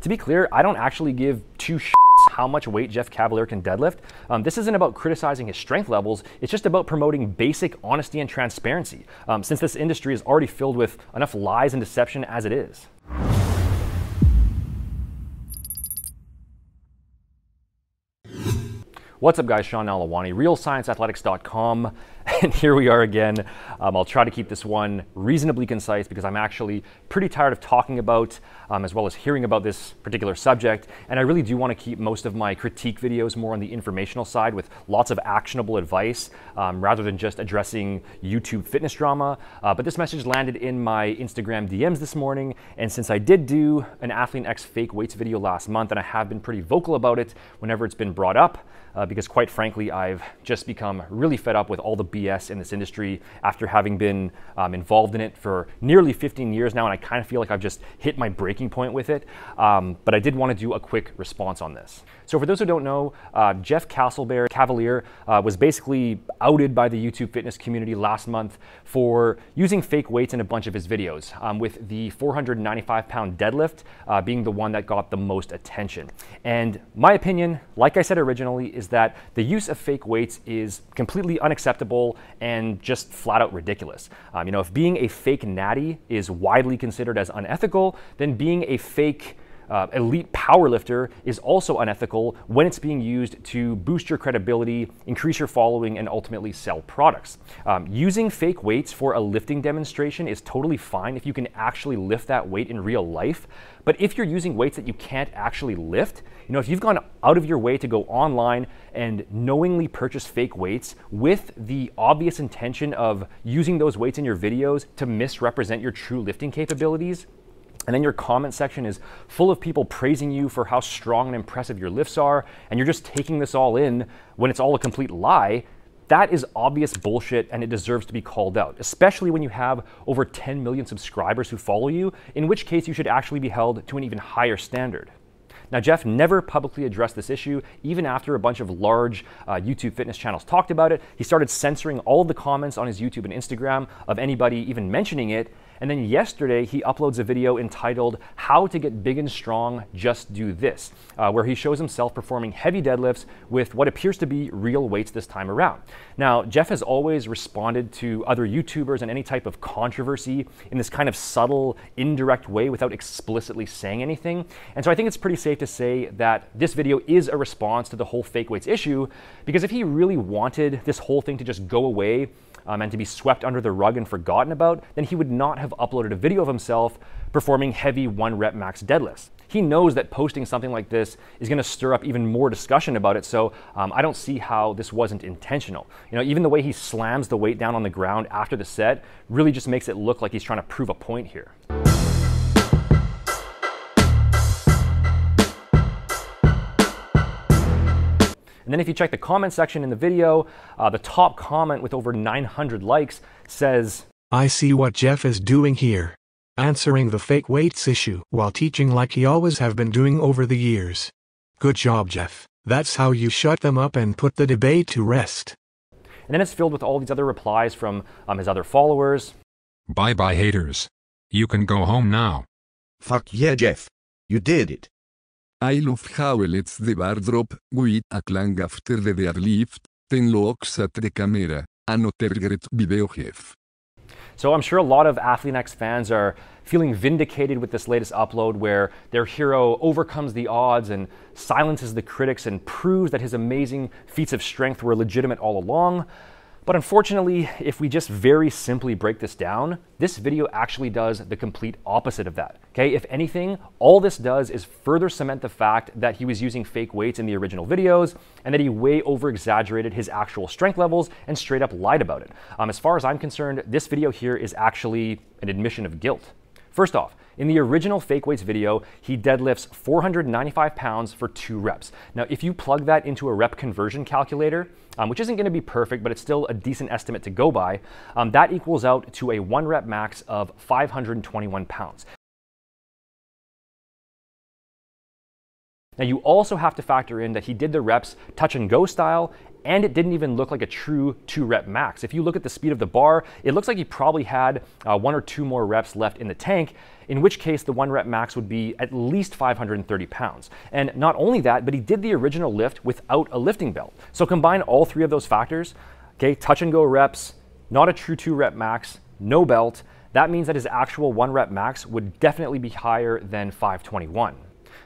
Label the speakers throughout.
Speaker 1: To be clear, I don't actually give two shits how much weight Jeff Cavaliere can deadlift. This isn't about criticizing his strength levels. It's just about promoting basic honesty and transparency, since this industry is already filled with enough lies and deception as it is. What's up, guys? Sean Nalawani, RealScienceAthletics.com, and here we are again. I'll try to keep this one reasonably concise because I'm actually pretty tired of talking about, as well as hearing about this particular subject, and I really do want to keep most of my critique videos more on the informational side with lots of actionable advice, rather than just addressing YouTube fitness drama. But this message landed in my Instagram DMs this morning, and since I did do an Athlean X fake weights video last month, and I have been pretty vocal about it whenever it's been brought up, because quite frankly, I've just become really fed up with all the BS in this industry after having been involved in it for nearly 15 years now, and I kind of feel like I've just hit my breaking point with it. But I did want to do a quick response on this. So for those who don't know, Jeff Cavaliere was basically outed by the YouTube fitness community last month for using fake weights in a bunch of his videos, with the 495-pound deadlift being the one that got the most attention. And my opinion, like I said originally, is that the use of fake weights is completely unacceptable and just flat out ridiculous. If being a fake natty is widely considered as unethical, then being a fake elite powerlifter is also unethical when it's being used to boost your credibility, increase your following, and ultimately sell products. Using fake weights for a lifting demonstration is totally fine if you can actually lift that weight in real life. But if you're using weights that you can't actually lift, if you've gone out of your way to go online and knowingly purchase fake weights with the obvious intention of using those weights in your videos to misrepresent your true lifting capabilities, and then your comment section is full of people praising you for how strong and impressive your lifts are, and you're just taking this all in when it's all a complete lie, that is obvious bullshit and it deserves to be called out, especially when you have over 10 million subscribers who follow you, in which case you should actually be held to an even higher standard. Now, Jeff never publicly addressed this issue, even after a bunch of large YouTube fitness channels talked about it. He started censoring all of the comments on his YouTube and Instagram of anybody even mentioning it. And then yesterday, he uploads a video entitled "How to Get Big and Strong, Just Do This," where he shows himself performing heavy deadlifts with what appears to be real weights this time around. Now, Jeff has always responded to other YouTubers and any type of controversy in this kind of subtle, indirect way without explicitly saying anything. And so I think it's pretty safe to say that this video is a response to the whole fake weights issue, because if he really wanted this whole thing to just go away, and to be swept under the rug and forgotten about, then he would not have uploaded a video of himself performing heavy 1-rep max deadlifts. He knows that posting something like this is going to stir up even more discussion about it, so I don't see how this wasn't intentional. Even the way he slams the weight down on the ground after the set really just makes it look like he's trying to prove a point here. And then if you check the comment section in the video, the top comment with over 900 likes says,
Speaker 2: "I see what Jeff is doing here. Answering the fake weights issue while teaching like he always have been doing over the years. Good job, Jeff. That's how you shut them up and put the debate to rest."
Speaker 1: And then it's filled with all these other replies from his other followers.
Speaker 3: "Bye-bye haters. You can go home now.
Speaker 4: Fuck yeah, Jeff. You did it.
Speaker 5: I love how it's the bar drop with a clang after the deadlift, 10 looks at the camera, another great video, Jeff."
Speaker 1: So I'm sure a lot of Athlean X fans are feeling vindicated with this latest upload where their hero overcomes the odds and silences the critics and proves that his amazing feats of strength were legitimate all along. But unfortunately, if we just very simply break this down, this video actually does the complete opposite of that. Okay, if anything, all this does is further cement the fact that he was using fake weights in the original videos and that he way over exaggerated his actual strength levels and straight up lied about it. As far as I'm concerned, this video here is actually an admission of guilt. First off, in the original fake weights video, he deadlifts 495 pounds for 2 reps. Now, if you plug that into a rep conversion calculator, which isn't going to be perfect, but it's still a decent estimate to go by, that equals out to a 1-rep max of 521 pounds. Now, you also have to factor in that he did the reps touch and go style and it didn't even look like a true 2-rep max. If you look at the speed of the bar, it looks like he probably had 1 or 2 more reps left in the tank, in which case the 1-rep max would be at least 530 pounds. And not only that, but he did the original lift without a lifting belt. So combine all 3 of those factors, okay, touch and go reps, not a true 2-rep max, no belt, that means that his actual 1-rep max would definitely be higher than 521.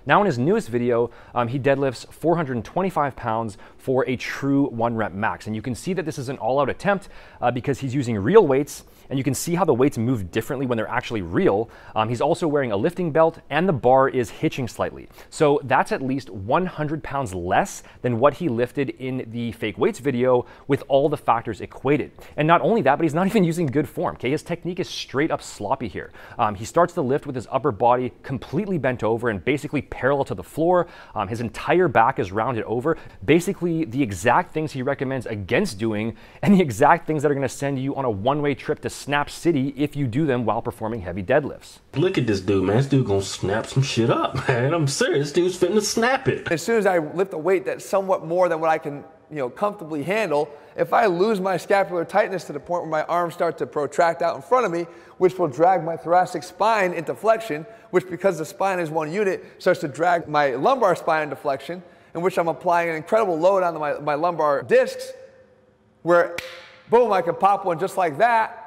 Speaker 1: Now in his newest video, he deadlifts 425 pounds for a true 1-rep max. And you can see that this is an all-out attempt because he's using real weights, and you can see how the weights move differently when they're actually real. He's also wearing a lifting belt, and the bar is hitching slightly. So that's at least 100 pounds less than what he lifted in the fake weights video with all the factors equated. And not only that, but he's not even using good form. Okay, his technique is straight up sloppy here. He starts the lift with his upper body completely bent over and basically parallel to the floor. His entire back is rounded over. Basically the exact things he recommends against doing, and the exact things that are going to send you on a one-way trip to Snap City if you do them while performing heavy deadlifts.
Speaker 6: Look at this dude, man. This dude gonna snap some shit up, man. I'm serious. This dude's finna snap it.
Speaker 7: As soon as I lift a weight that's somewhat more than what I can, comfortably handle, if I lose my scapular tightness to the point where my arms start to protract out in front of me, which will drag my thoracic spine into flexion, which because the spine is one unit, starts to drag my lumbar spine into flexion, in which I'm applying an incredible load onto my lumbar discs, where, boom, I can pop one just like that.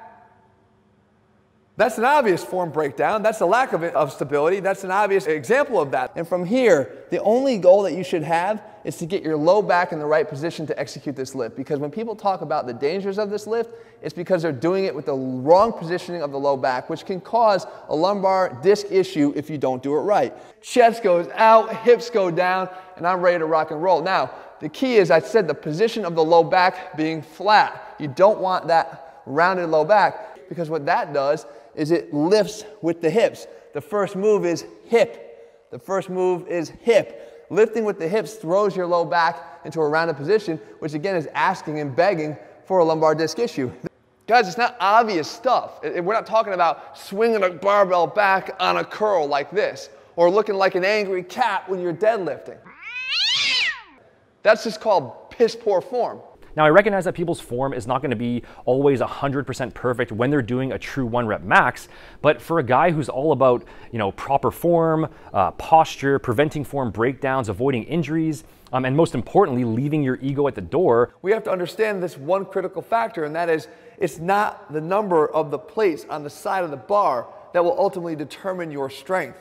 Speaker 7: That's an obvious form breakdown. That's a lack of stability. That's an obvious example of that. And from here, the only goal that you should have is to get your low back in the right position to execute this lift. Because when people talk about the dangers of this lift, it's because they're doing it with the wrong positioning of the low back, which can cause a lumbar disc issue if you don't do it right. Chest goes out, hips go down, and I'm ready to rock and roll. Now, the key is, I said, the position of the low back being flat. You don't want that rounded low back, because what that does is it lifts with the hips. The first move is hip. The first move is hip. Lifting with the hips throws your low back into a rounded position, which again is asking and begging for a lumbar disc issue. Guys, it's not obvious stuff. We're not talking about swinging a barbell back on a curl like this, or looking like an angry cat when you're deadlifting. That's just called piss poor form.
Speaker 1: Now, I recognize that people's form is not going to be always 100% perfect when they're doing a true 1-rep max, but for a guy who's all about, proper form, posture, preventing form breakdowns, avoiding injuries, and most importantly, leaving your ego at the door,
Speaker 7: we have to understand this one critical factor, and that is, it's not the number of the plates on the side of the bar that will ultimately determine your strength.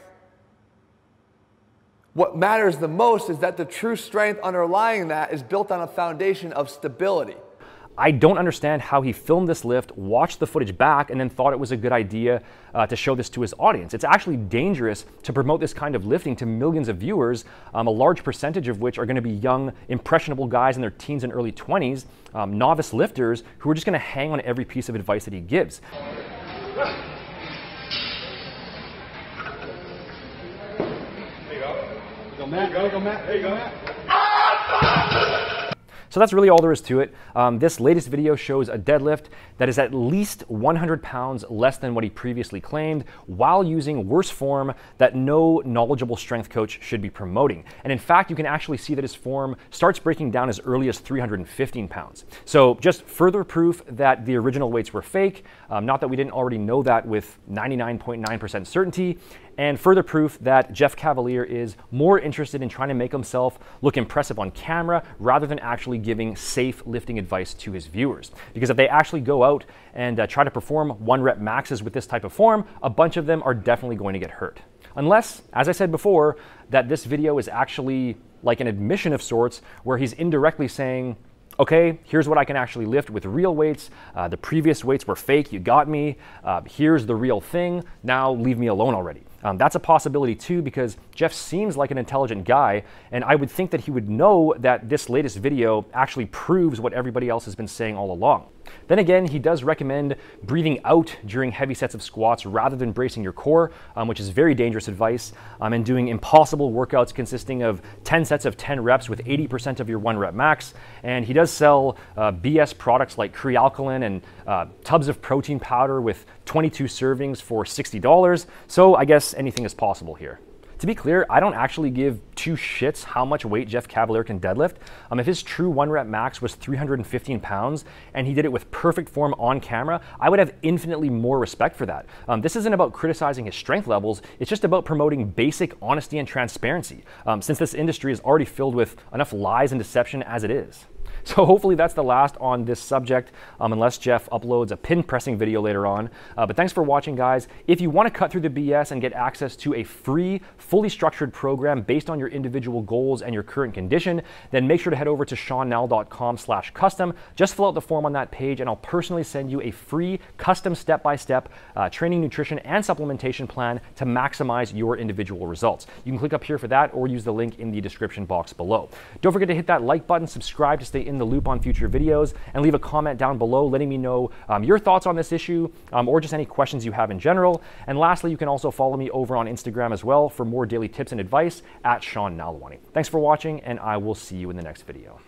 Speaker 7: What matters the most is that the true strength underlying that is built on a foundation of stability.
Speaker 1: I don't understand how he filmed this lift, watched the footage back, and then thought it was a good idea to show this to his audience. It's actually dangerous to promote this kind of lifting to millions of viewers, a large percentage of which are going to be young, impressionable guys in their teens and early 20s, novice lifters who are just going to hang on every piece of advice that he gives. So that's really all there is to it. This latest video shows a deadlift that is at least 100 pounds less than what he previously claimed, while using worse form that no knowledgeable strength coach should be promoting. And in fact, you can actually see that his form starts breaking down as early as 315 pounds. So just further proof that the original weights were fake, not that we didn't already know that with 99.9% certainty, and further proof that Jeff Cavaliere is more interested in trying to make himself look impressive on camera rather than actually giving safe lifting advice to his viewers. Because if they actually go out and try to perform 1-rep maxes with this type of form, a bunch of them are definitely going to get hurt. Unless, as I said before, that this video is actually like an admission of sorts where he's indirectly saying, okay, here's what I can actually lift with real weights. The previous weights were fake, you got me. Here's the real thing, now leave me alone already. That's a possibility too, because Jeff seems like an intelligent guy, and I would think that he would know that this latest video actually proves what everybody else has been saying all along. Then again, he does recommend breathing out during heavy sets of squats rather than bracing your core, which is very dangerous advice, and doing impossible workouts consisting of 10 sets of 10 reps with 80% of your 1-rep max. And he does sell BS products like Crealkaline and tubs of protein powder with 22 servings for $60. So I guess anything is possible here. To be clear, I don't actually give two shits how much weight Jeff Cavaliere can deadlift. If his true 1 rep max was 315 pounds and he did it with perfect form on camera, I would have infinitely more respect for that. This isn't about criticizing his strength levels, it's just about promoting basic honesty and transparency, since this industry is already filled with enough lies and deception as it is. So hopefully that's the last on this subject, unless Jeff uploads a pin pressing video later on. But thanks for watching, guys. If you want to cut through the BS and get access to a free, fully structured program based on your individual goals and your current condition, then make sure to head over to seannell.com/custom. Just fill out the form on that page and I'll personally send you a free custom step-by-step training, nutrition, and supplementation plan to maximize your individual results. You can click up here for that or use the link in the description box below. Don't forget to hit that like button, subscribe to stay in the loop on future videos, and leave a comment down below letting me know your thoughts on this issue or just any questions you have in general. And lastly, you can also follow me over on Instagram as well for more daily tips and advice at Sean Nalwani. Thanks for watching, and I will see you in the next video.